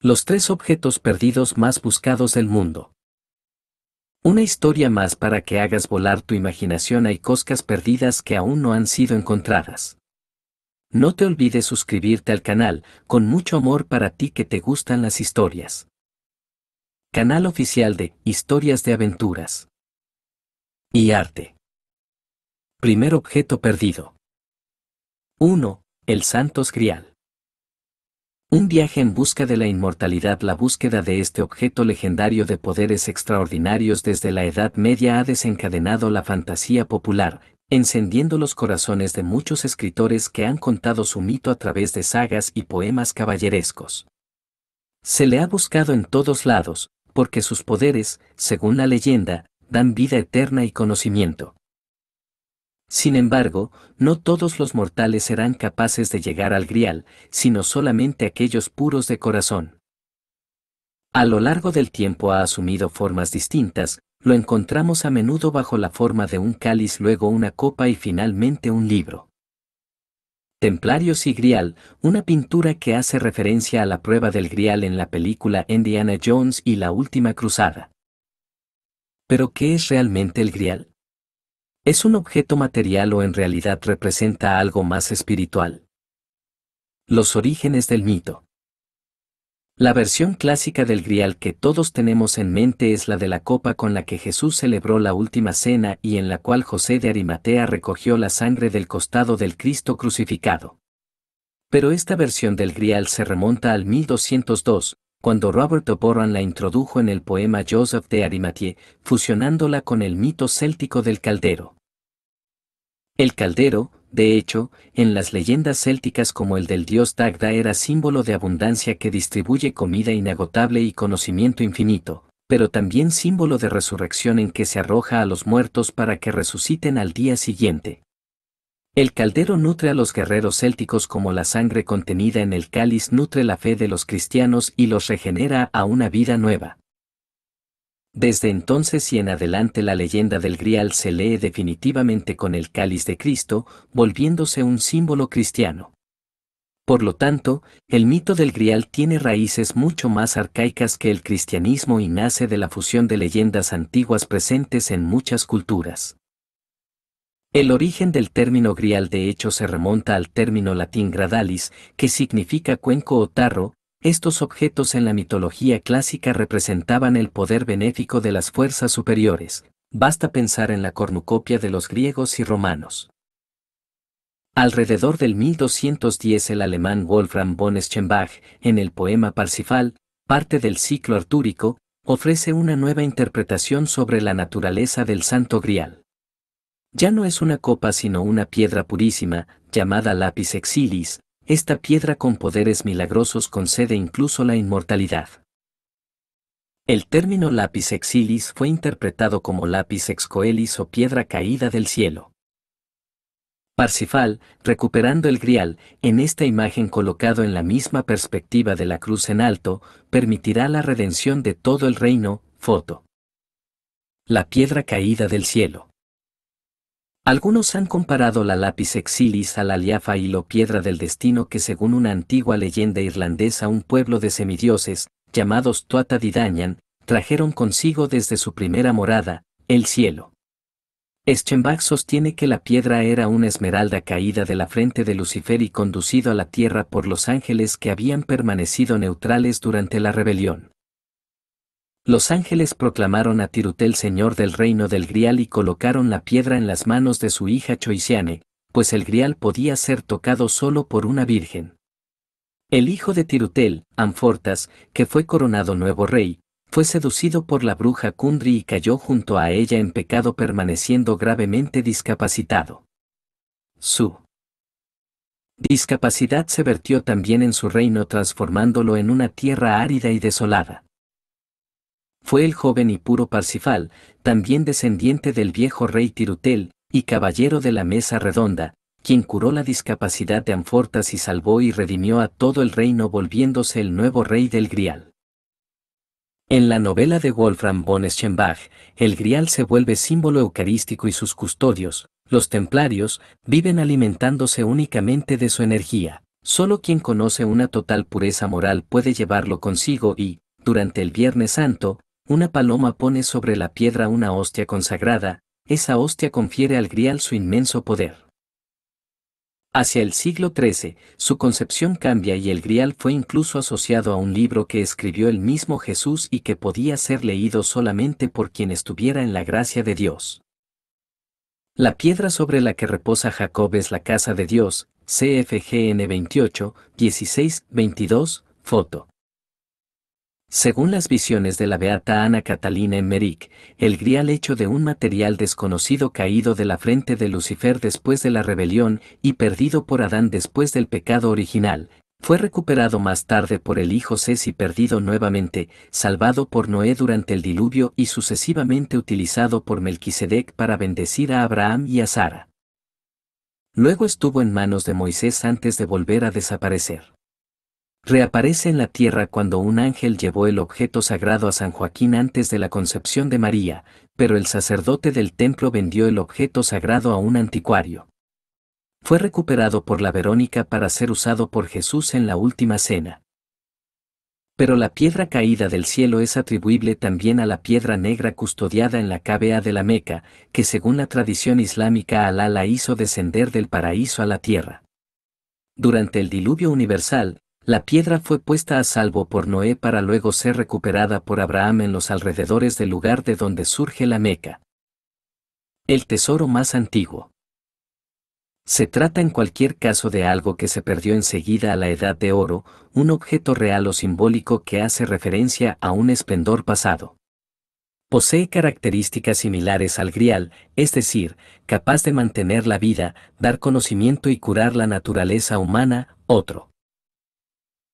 Los 3 objetos perdidos más buscados del mundo. Una historia más para que hagas volar tu imaginación. Hay cosas perdidas que aún no han sido encontradas. No te olvides suscribirte al canal, con mucho amor para ti que te gustan las historias. Canal oficial de Historias de Aventuras y Arte. Primer objeto perdido. 1. El Santos Grial. Un viaje en busca de la inmortalidad. La búsqueda de este objeto legendario de poderes extraordinarios desde la Edad Media ha desencadenado la fantasía popular, encendiendo los corazones de muchos escritores que han contado su mito a través de sagas y poemas caballerescos. Se le ha buscado en todos lados, porque sus poderes, según la leyenda, dan vida eterna y conocimiento. Sin embargo, no todos los mortales serán capaces de llegar al Grial, sino solamente aquellos puros de corazón. A lo largo del tiempo ha asumido formas distintas, lo encontramos a menudo bajo la forma de un cáliz, luego una copa y finalmente un libro. Templarios y Grial, una pintura que hace referencia a la prueba del Grial en la película Indiana Jones y la Última Cruzada. ¿Pero qué es realmente el Grial? ¿Es un objeto material o en realidad representa algo más espiritual? Los orígenes del mito. La versión clásica del Grial que todos tenemos en mente es la de la copa con la que Jesús celebró la última cena y en la cual José de Arimatea recogió la sangre del costado del Cristo crucificado. Pero esta versión del Grial se remonta al 1202, cuando Robert O'Boran la introdujo en el poema Joseph de Arimathie, fusionándola con el mito céltico del caldero. El caldero, de hecho, en las leyendas célticas como el del dios Dagda era símbolo de abundancia que distribuye comida inagotable y conocimiento infinito, pero también símbolo de resurrección en que se arroja a los muertos para que resuciten al día siguiente. El caldero nutre a los guerreros célticos como la sangre contenida en el cáliz nutre la fe de los cristianos y los regenera a una vida nueva. Desde entonces y en adelante la leyenda del Grial se lee definitivamente con el cáliz de Cristo, volviéndose un símbolo cristiano. Por lo tanto, el mito del Grial tiene raíces mucho más arcaicas que el cristianismo y nace de la fusión de leyendas antiguas presentes en muchas culturas. El origen del término Grial de hecho se remonta al término latín gradalis, que significa cuenco o tarro. Estos objetos en la mitología clásica representaban el poder benéfico de las fuerzas superiores. Basta pensar en la cornucopia de los griegos y romanos. Alrededor del 1210 el alemán Wolfram von Eschenbach, en el poema Parsifal, parte del ciclo artúrico, ofrece una nueva interpretación sobre la naturaleza del Santo Grial. Ya no es una copa sino una piedra purísima, llamada lapis exilis. Esta piedra con poderes milagrosos concede incluso la inmortalidad. El término lapis exilis fue interpretado como lapis ex coelis o piedra caída del cielo. Parsifal, recuperando el Grial, en esta imagen colocado en la misma perspectiva de la cruz en alto, permitirá la redención de todo el reino. Foto. La piedra caída del cielo. Algunos han comparado la lapis exilis a la liafail o piedra del destino que según una antigua leyenda irlandesa un pueblo de semidioses, llamados Tuatha Dé Danann, trajeron consigo desde su primera morada, el cielo. Eschenbach sostiene que la piedra era una esmeralda caída de la frente de Lucifer y conducido a la tierra por los ángeles que habían permanecido neutrales durante la rebelión. Los ángeles proclamaron a Tirutel señor del reino del Grial y colocaron la piedra en las manos de su hija Choisiane, pues el Grial podía ser tocado solo por una virgen. El hijo de Tirutel, Amfortas, que fue coronado nuevo rey, fue seducido por la bruja Kundry y cayó junto a ella en pecado permaneciendo gravemente discapacitado. Su discapacidad se vertió también en su reino transformándolo en una tierra árida y desolada. Fue el joven y puro Parsifal, también descendiente del viejo rey Tirutel, y caballero de la mesa redonda, quien curó la discapacidad de Amfortas y salvó y redimió a todo el reino volviéndose el nuevo rey del Grial. En la novela de Wolfram von Eschenbach, el Grial se vuelve símbolo eucarístico y sus custodios, los templarios, viven alimentándose únicamente de su energía. Solo quien conoce una total pureza moral puede llevarlo consigo y, durante el Viernes Santo, una paloma pone sobre la piedra una hostia consagrada, esa hostia confiere al grial su inmenso poder. Hacia el siglo XIII, su concepción cambia y el grial fue incluso asociado a un libro que escribió el mismo Jesús y que podía ser leído solamente por quien estuviera en la gracia de Dios. La piedra sobre la que reposa Jacob es la casa de Dios, CFGN 28, 16, 22, foto. Según las visiones de la beata Ana Catalina Emmerich, el grial hecho de un material desconocido caído de la frente de Lucifer después de la rebelión y perdido por Adán después del pecado original, fue recuperado más tarde por el hijo Seth y perdido nuevamente, salvado por Noé durante el diluvio y sucesivamente utilizado por Melquisedec para bendecir a Abraham y a Sara. Luego estuvo en manos de Moisés antes de volver a desaparecer. Reaparece en la tierra cuando un ángel llevó el objeto sagrado a San Joaquín antes de la concepción de María, pero el sacerdote del templo vendió el objeto sagrado a un anticuario. Fue recuperado por la Verónica para ser usado por Jesús en la última cena. Pero la piedra caída del cielo es atribuible también a la piedra negra custodiada en la Cavea de la Meca, que según la tradición islámica Alá la hizo descender del paraíso a la tierra. Durante el diluvio universal, la piedra fue puesta a salvo por Noé para luego ser recuperada por Abraham en los alrededores del lugar de donde surge la Meca. El tesoro más antiguo. Se trata en cualquier caso de algo que se perdió enseguida a la Edad de Oro, un objeto real o simbólico que hace referencia a un esplendor pasado. Posee características similares al grial, es decir, capaz de mantener la vida, dar conocimiento y curar la naturaleza humana, otro.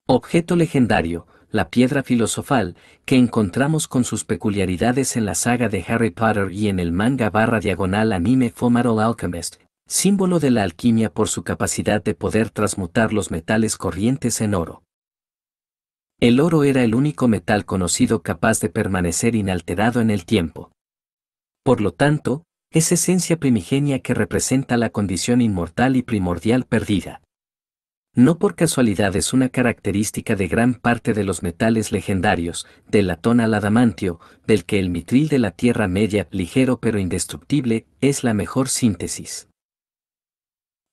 Objeto legendario, la piedra filosofal, que encontramos con sus peculiaridades en la saga de Harry Potter y en el manga/anime Fullmetal Alchemist, símbolo de la alquimia por su capacidad de poder transmutar los metales corrientes en oro. El oro era el único metal conocido capaz de permanecer inalterado en el tiempo. Por lo tanto, es esencia primigenia que representa la condición inmortal y primordial perdida. No por casualidad es una característica de gran parte de los metales legendarios, del latón al adamantio, del que el mitril de la Tierra Media, ligero pero indestructible, es la mejor síntesis.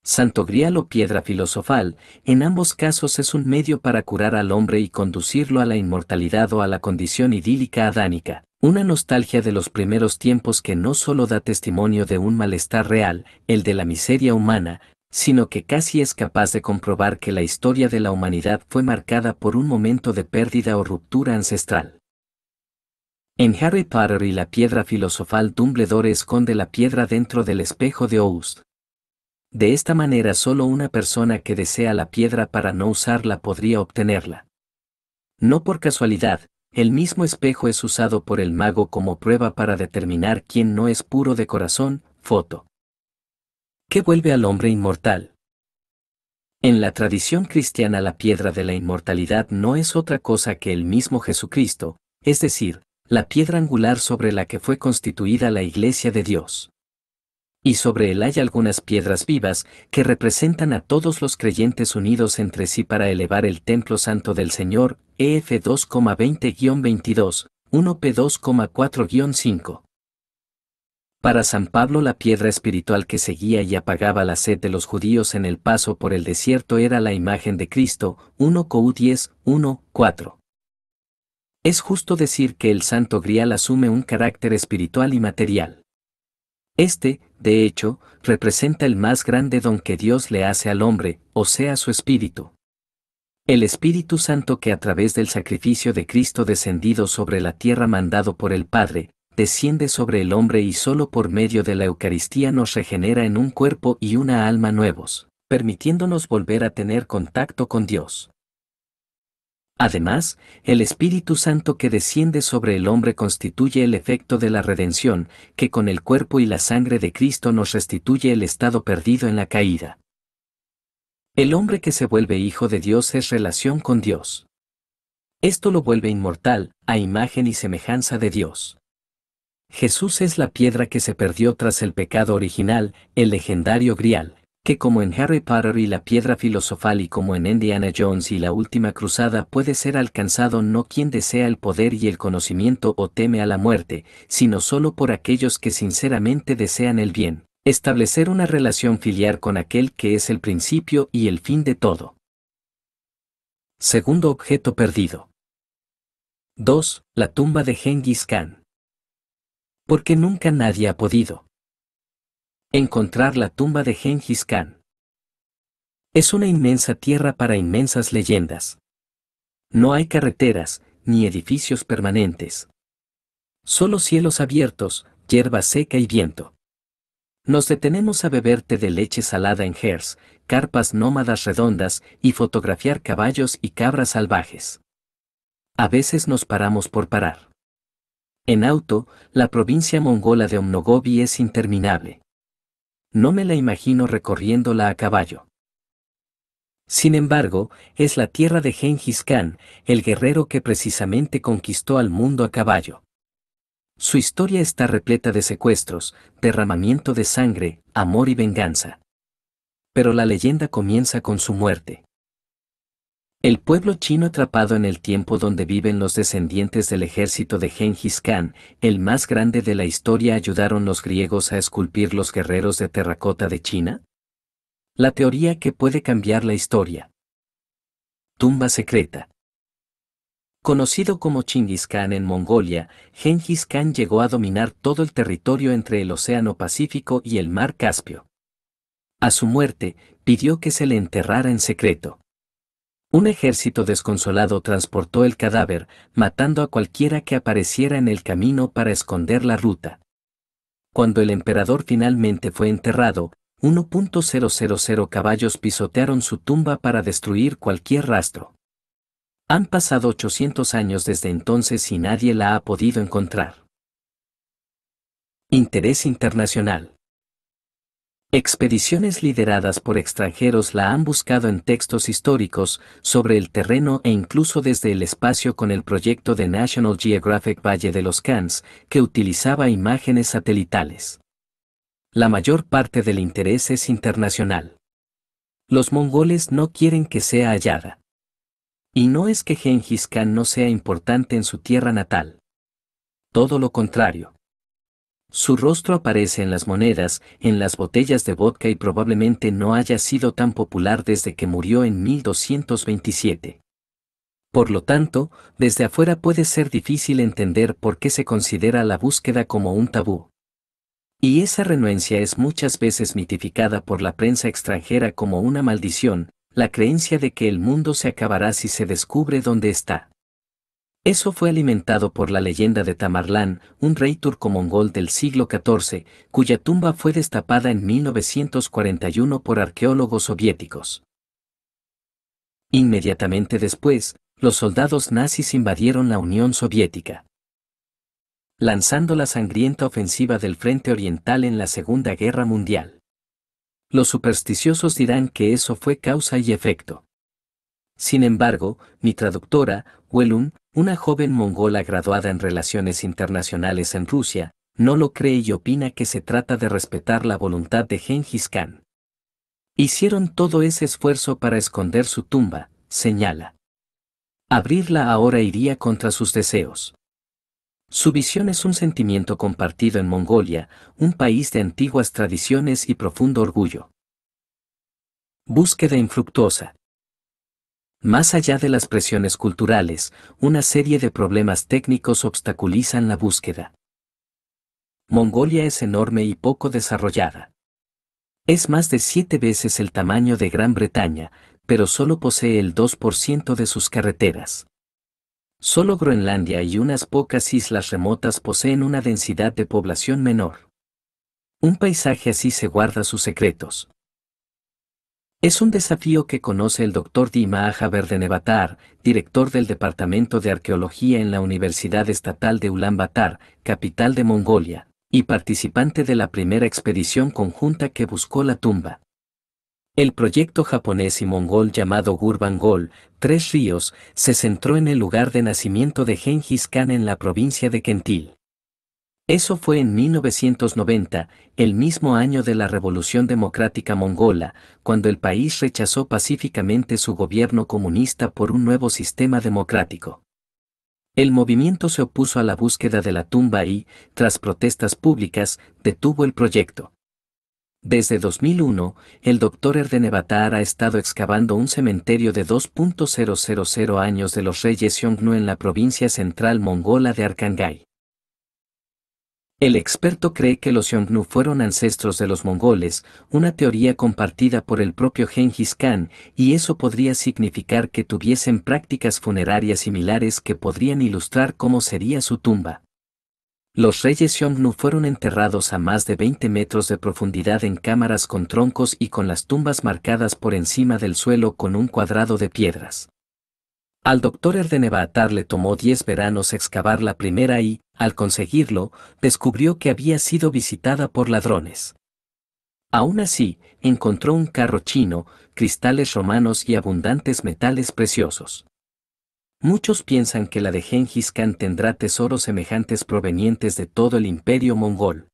Santo Grial o piedra filosofal, en ambos casos es un medio para curar al hombre y conducirlo a la inmortalidad o a la condición idílica adánica, una nostalgia de los primeros tiempos que no solo da testimonio de un malestar real, el de la miseria humana, sino que casi es capaz de comprobar que la historia de la humanidad fue marcada por un momento de pérdida o ruptura ancestral. En Harry Potter y la piedra filosofal Dumbledore esconde la piedra dentro del espejo de Oust. De esta manera solo una persona que desea la piedra para no usarla podría obtenerla. No por casualidad, el mismo espejo es usado por el mago como prueba para determinar quién no es puro de corazón, foto. ¿Qué vuelve al hombre inmortal? En la tradición cristiana la piedra de la inmortalidad no es otra cosa que el mismo Jesucristo, es decir, la piedra angular sobre la que fue constituida la Iglesia de Dios. Y sobre él hay algunas piedras vivas que representan a todos los creyentes unidos entre sí para elevar el templo santo del Señor, EF 2,20-22, 1P 2,4-5. Para San Pablo la piedra espiritual que seguía y apagaba la sed de los judíos en el paso por el desierto era la imagen de Cristo, 1 Cor 10, 1, 4. Es justo decir que el Santo Grial asume un carácter espiritual y material. Este, de hecho, representa el más grande don que Dios le hace al hombre, o sea su Espíritu. El Espíritu Santo que a través del sacrificio de Cristo descendido sobre la tierra mandado por el Padre, desciende sobre el hombre y solo por medio de la Eucaristía nos regenera en un cuerpo y una alma nuevos, permitiéndonos volver a tener contacto con Dios. Además, el Espíritu Santo que desciende sobre el hombre constituye el efecto de la redención, que con el cuerpo y la sangre de Cristo nos restituye el estado perdido en la caída. El hombre que se vuelve hijo de Dios es relación con Dios. Esto lo vuelve inmortal, a imagen y semejanza de Dios. Jesús es la piedra que se perdió tras el pecado original, el legendario Grial, que como en Harry Potter y la piedra filosofal y como en Indiana Jones y la última cruzada puede ser alcanzado no quien desea el poder y el conocimiento o teme a la muerte, sino solo por aquellos que sinceramente desean el bien, establecer una relación filial con aquel que es el principio y el fin de todo. Segundo objeto perdido. 2. La tumba de Gengis Khan. Porque nunca nadie ha podido encontrar la tumba de Gengis Khan. Es una inmensa tierra para inmensas leyendas. No hay carreteras, ni edificios permanentes. Solo cielos abiertos, hierba seca y viento. Nos detenemos a beber té de leche salada en Hers, carpas nómadas redondas y fotografiar caballos y cabras salvajes. A veces nos paramos por parar. En auto, la provincia mongola de Omnogobi es interminable. No me la imagino recorriéndola a caballo. Sin embargo, es la tierra de Gengis Khan, el guerrero que precisamente conquistó al mundo a caballo. Su historia está repleta de secuestros, derramamiento de sangre, amor y venganza. Pero la leyenda comienza con su muerte. El pueblo chino atrapado en el tiempo donde viven los descendientes del ejército de Gengis Khan, el más grande de la historia. ¿Ayudaron los griegos a esculpir los guerreros de terracota de China? La teoría que puede cambiar la historia. Tumba secreta. Conocido como Chingis Khan en Mongolia, Gengis Khan llegó a dominar todo el territorio entre el Océano Pacífico y el Mar Caspio. A su muerte, pidió que se le enterrara en secreto. Un ejército desconsolado transportó el cadáver, matando a cualquiera que apareciera en el camino para esconder la ruta. Cuando el emperador finalmente fue enterrado, 1.000 caballos pisotearon su tumba para destruir cualquier rastro. Han pasado 800 años desde entonces y nadie la ha podido encontrar. Interés internacional. Expediciones lideradas por extranjeros la han buscado en textos históricos, sobre el terreno e incluso desde el espacio con el proyecto de National Geographic Valle de los Khans, que utilizaba imágenes satelitales. La mayor parte del interés es internacional. Los mongoles no quieren que sea hallada. Y no es que Gengis Khan no sea importante en su tierra natal. Todo lo contrario. Su rostro aparece en las monedas, en las botellas de vodka y probablemente no haya sido tan popular desde que murió en 1227. Por lo tanto, desde afuera puede ser difícil entender por qué se considera la búsqueda como un tabú. Y esa renuencia es muchas veces mitificada por la prensa extranjera como una maldición, la creencia de que el mundo se acabará si se descubre dónde está. Eso fue alimentado por la leyenda de Tamerlán, un rey turco-mongol del siglo XIV, cuya tumba fue destapada en 1941 por arqueólogos soviéticos. Inmediatamente después, los soldados nazis invadieron la Unión Soviética, lanzando la sangrienta ofensiva del Frente Oriental en la Segunda Guerra Mundial. Los supersticiosos dirán que eso fue causa y efecto. Sin embargo, mi traductora, Welun, una joven mongola graduada en Relaciones Internacionales en Rusia, no lo cree y opina que se trata de respetar la voluntad de Gengis Khan. Hicieron todo ese esfuerzo para esconder su tumba, señala. Abrirla ahora iría contra sus deseos. Su visión es un sentimiento compartido en Mongolia, un país de antiguas tradiciones y profundo orgullo. Búsqueda infructuosa. Más allá de las presiones culturales, una serie de problemas técnicos obstaculizan la búsqueda. Mongolia es enorme y poco desarrollada. Es más de 7 veces el tamaño de Gran Bretaña, pero solo posee el 2% de sus carreteras. Solo Groenlandia y unas pocas islas remotas poseen una densidad de población menor. Un paisaje así se guarda sus secretos. Es un desafío que conoce el Dr. Dima Verdenebatar, director del Departamento de Arqueología en la Universidad Estatal de Ulaanbaatar, capital de Mongolia, y participante de la primera expedición conjunta que buscó la tumba. El proyecto japonés y mongol llamado Gurbanguol, Tres Ríos, se centró en el lugar de nacimiento de Gengis Khan en la provincia de Kentil. Eso fue en 1990, el mismo año de la Revolución Democrática Mongola, cuando el país rechazó pacíficamente su gobierno comunista por un nuevo sistema democrático. El movimiento se opuso a la búsqueda de la tumba y, tras protestas públicas, detuvo el proyecto. Desde 2001, el Dr. Erdenevatar ha estado excavando un cementerio de 2.000 años de los reyes Xiongnu en la provincia central mongola de Arkhangai. El experto cree que los Xiongnu fueron ancestros de los mongoles, una teoría compartida por el propio Genghis Khan, y eso podría significar que tuviesen prácticas funerarias similares que podrían ilustrar cómo sería su tumba. Los reyes Xiongnu fueron enterrados a más de 20 metros de profundidad en cámaras con troncos y con las tumbas marcadas por encima del suelo con un cuadrado de piedras. Al Dr. Erdenevatar le tomó 10 veranos excavar la primera y, al conseguirlo, descubrió que había sido visitada por ladrones. Aún así, encontró un carro chino, cristales romanos y abundantes metales preciosos. Muchos piensan que la de Genghis Khan tendrá tesoros semejantes provenientes de todo el imperio mongol.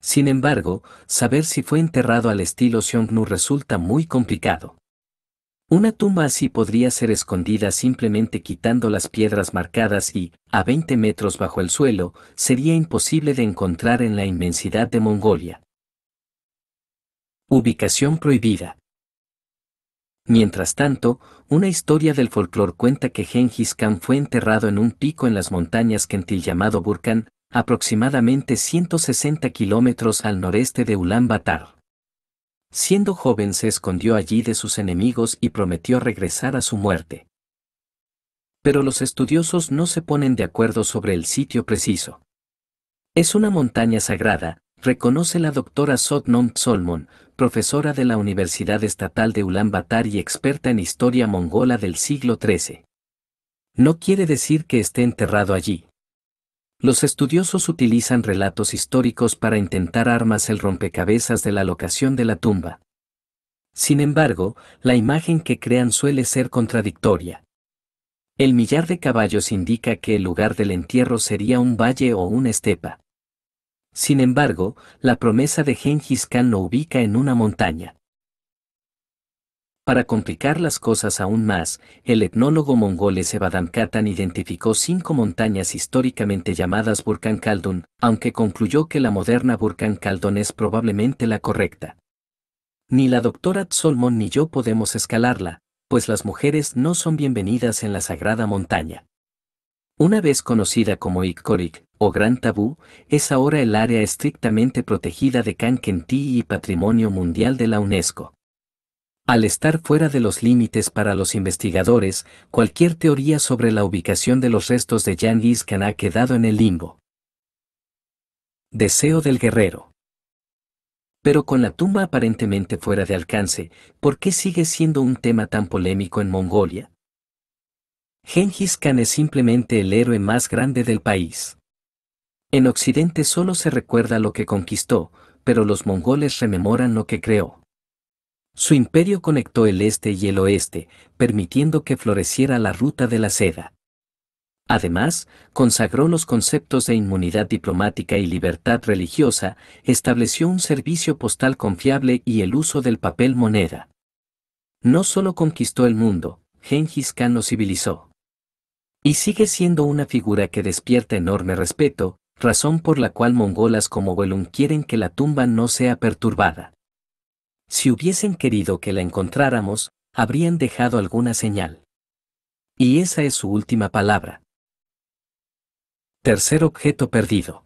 Sin embargo, saber si fue enterrado al estilo Xiongnu resulta muy complicado. Una tumba así podría ser escondida simplemente quitando las piedras marcadas y, a 20 metros bajo el suelo, sería imposible de encontrar en la inmensidad de Mongolia. Ubicación prohibida. Mientras tanto, una historia del folclore cuenta que Genghis Khan fue enterrado en un pico en las montañas Kentil llamado Burkan, aproximadamente 160 kilómetros al noreste de Ulan Bator. Siendo joven se escondió allí de sus enemigos y prometió regresar a su muerte. Pero los estudiosos no se ponen de acuerdo sobre el sitio preciso. Es una montaña sagrada, reconoce la doctora Sotnom Tsolmon, profesora de la Universidad Estatal de Ulan Bator y experta en historia mongola del siglo XIII. No quiere decir que esté enterrado allí. Los estudiosos utilizan relatos históricos para intentar armar el rompecabezas de la locación de la tumba. Sin embargo, la imagen que crean suele ser contradictoria. El millar de caballos indica que el lugar del entierro sería un valle o una estepa. Sin embargo, la promesa de Genghis Khan lo ubica en una montaña. Para complicar las cosas aún más, el etnólogo mongol Sebadam Katan identificó 5 montañas históricamente llamadas Burkan Khaldun, aunque concluyó que la moderna Burkan Khaldun es probablemente la correcta. Ni la doctora Tsolmon ni yo podemos escalarla, pues las mujeres no son bienvenidas en la sagrada montaña. Una vez conocida como Ikkorik, o Gran Tabú, es ahora el área estrictamente protegida de Khan Kentil y Patrimonio Mundial de la UNESCO. Al estar fuera de los límites para los investigadores, cualquier teoría sobre la ubicación de los restos de Genghis Khan ha quedado en el limbo. Deseo del guerrero. Pero con la tumba aparentemente fuera de alcance, ¿por qué sigue siendo un tema tan polémico en Mongolia? Genghis Khan es simplemente el héroe más grande del país. En Occidente solo se recuerda lo que conquistó, pero los mongoles rememoran lo que creó. Su imperio conectó el este y el oeste, permitiendo que floreciera la ruta de la seda. Además, consagró los conceptos de inmunidad diplomática y libertad religiosa, estableció un servicio postal confiable y el uso del papel moneda. No solo conquistó el mundo, Genghis Khan lo civilizó. Y sigue siendo una figura que despierta enorme respeto, razón por la cual mongolas como Welun quieren que la tumba no sea perturbada. Si hubiesen querido que la encontráramos, habrían dejado alguna señal. Y esa es su última palabra. Tercer objeto perdido.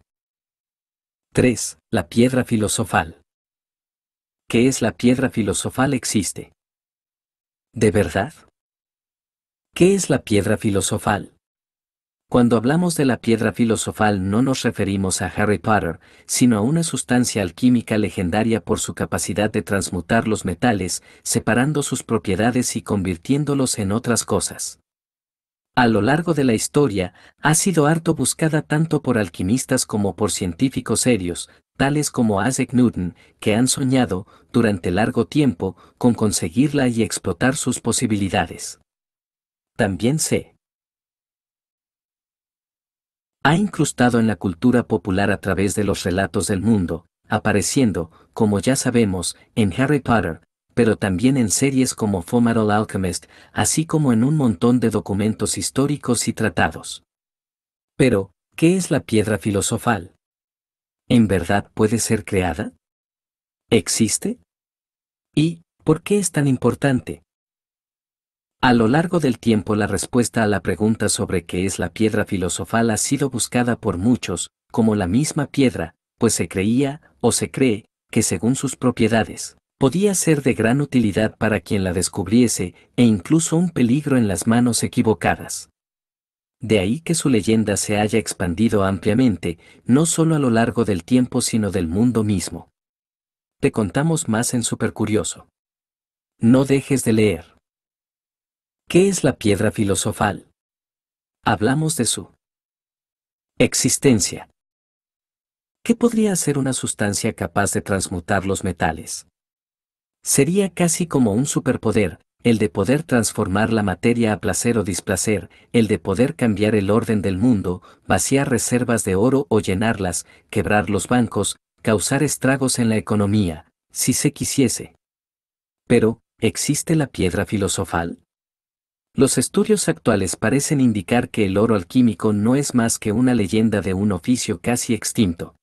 3. La piedra filosofal. ¿Qué es la piedra filosofal? ¿Existe? ¿De verdad? ¿Qué es la piedra filosofal? Cuando hablamos de la piedra filosofal no nos referimos a Harry Potter, sino a una sustancia alquímica legendaria por su capacidad de transmutar los metales, separando sus propiedades y convirtiéndolos en otras cosas. A lo largo de la historia, ha sido harto buscada tanto por alquimistas como por científicos serios, tales como Isaac Newton, que han soñado, durante largo tiempo, con conseguirla y explotar sus posibilidades. También sé Ha incrustado en la cultura popular a través de los relatos del mundo, apareciendo, como ya sabemos, en Harry Potter, pero también en series como Fullmetal Alchemist, así como en un montón de documentos históricos y tratados. Pero, ¿qué es la piedra filosofal? ¿En verdad puede ser creada? ¿Existe? ¿Y por qué es tan importante? A lo largo del tiempo la respuesta a la pregunta sobre qué es la piedra filosofal ha sido buscada por muchos, como la misma piedra, pues se creía, o se cree, que según sus propiedades, podía ser de gran utilidad para quien la descubriese, e incluso un peligro en las manos equivocadas. De ahí que su leyenda se haya expandido ampliamente, no solo a lo largo del tiempo sino del mundo mismo. Te contamos más en Supercurioso. No dejes de leer. ¿Qué es la piedra filosofal? Hablamos de su existencia. ¿Qué podría ser una sustancia capaz de transmutar los metales? Sería casi como un superpoder, el de poder transformar la materia a placer o displacer, el de poder cambiar el orden del mundo, vaciar reservas de oro o llenarlas, quebrar los bancos, causar estragos en la economía, si se quisiese. Pero, ¿existe la piedra filosofal? Los estudios actuales parecen indicar que el oro alquímico no es más que una leyenda de un oficio casi extinto.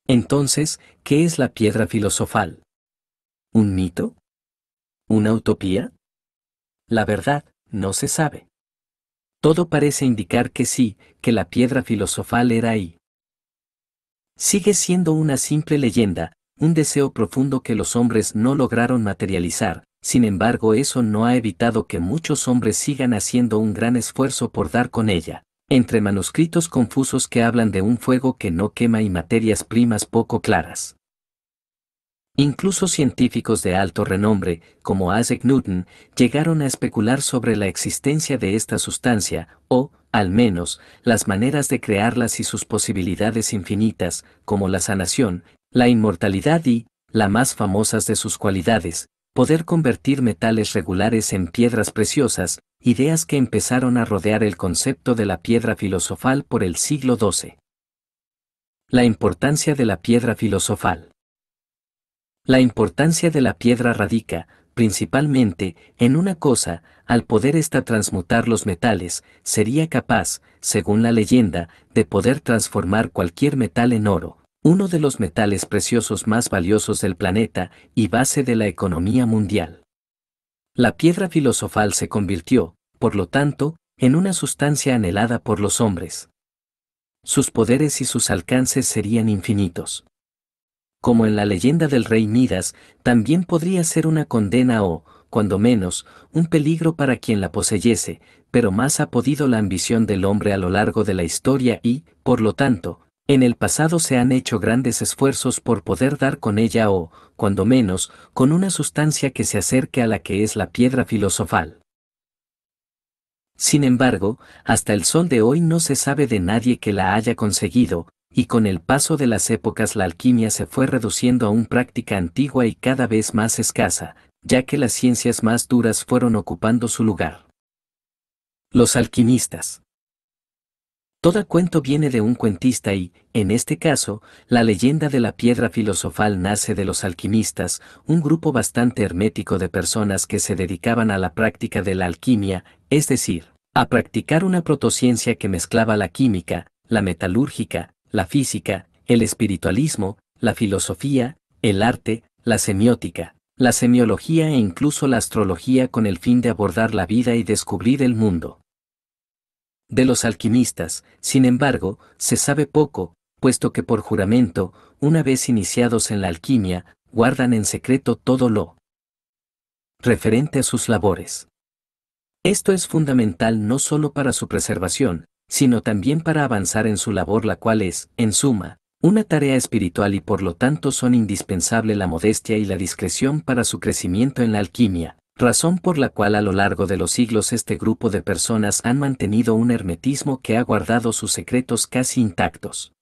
Entonces, ¿qué es la piedra filosofal? ¿Un mito? ¿Una utopía? La verdad, no se sabe. Todo parece indicar que sí, que la piedra filosofal era ahí. Sigue siendo una simple leyenda, un deseo profundo que los hombres no lograron materializar, sin embargo eso no ha evitado que muchos hombres sigan haciendo un gran esfuerzo por dar con ella, entre manuscritos confusos que hablan de un fuego que no quema y materias primas poco claras. Incluso científicos de alto renombre, como Isaac Newton, llegaron a especular sobre la existencia de esta sustancia, o, al menos, las maneras de crearlas y sus posibilidades infinitas, como la sanación, la inmortalidad y, la más famosas de sus cualidades, poder convertir metales regulares en piedras preciosas, ideas que empezaron a rodear el concepto de la piedra filosofal por el siglo XII. La importancia de la piedra filosofal. La importancia de la piedra radica, principalmente, en una cosa: al poder ésta transmutar los metales, sería capaz, según la leyenda, de poder transformar cualquier metal en oro, uno de los metales preciosos más valiosos del planeta y base de la economía mundial. La piedra filosofal se convirtió, por lo tanto, en una sustancia anhelada por los hombres. Sus poderes y sus alcances serían infinitos. Como en la leyenda del rey Midas, también podría ser una condena o, cuando menos, un peligro para quien la poseyese, pero más ha podido la ambición del hombre a lo largo de la historia y, por lo tanto, en el pasado se han hecho grandes esfuerzos por poder dar con ella o, cuando menos, con una sustancia que se acerque a la que es la piedra filosofal. Sin embargo, hasta el sol de hoy no se sabe de nadie que la haya conseguido, y con el paso de las épocas la alquimia se fue reduciendo a una práctica antigua y cada vez más escasa, ya que las ciencias más duras fueron ocupando su lugar. Los alquimistas. Todo cuento viene de un cuentista y, en este caso, la leyenda de la piedra filosofal nace de los alquimistas, un grupo bastante hermético de personas que se dedicaban a la práctica de la alquimia, es decir, a practicar una protociencia que mezclaba la química, la metalúrgica, la física, el espiritualismo, la filosofía, el arte, la semiótica, la semiología e incluso la astrología con el fin de abordar la vida y descubrir el mundo. De los alquimistas, sin embargo, se sabe poco, puesto que por juramento, una vez iniciados en la alquimia, guardan en secreto todo lo referente a sus labores. Esto es fundamental no solo para su preservación, sino también para avanzar en su labor, la cual es, en suma, una tarea espiritual, y por lo tanto son indispensable la modestia y la discreción para su crecimiento en la alquimia, razón por la cual a lo largo de los siglos este grupo de personas han mantenido un hermetismo que ha guardado sus secretos casi intactos.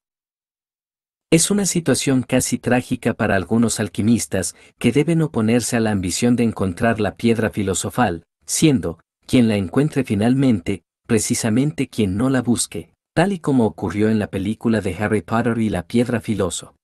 Es una situación casi trágica para algunos alquimistas, que deben oponerse a la ambición de encontrar la piedra filosofal, siendo, quien la encuentre finalmente, precisamente quien no la busque, Tal y como ocurrió en la película de Harry Potter y la piedra filoso.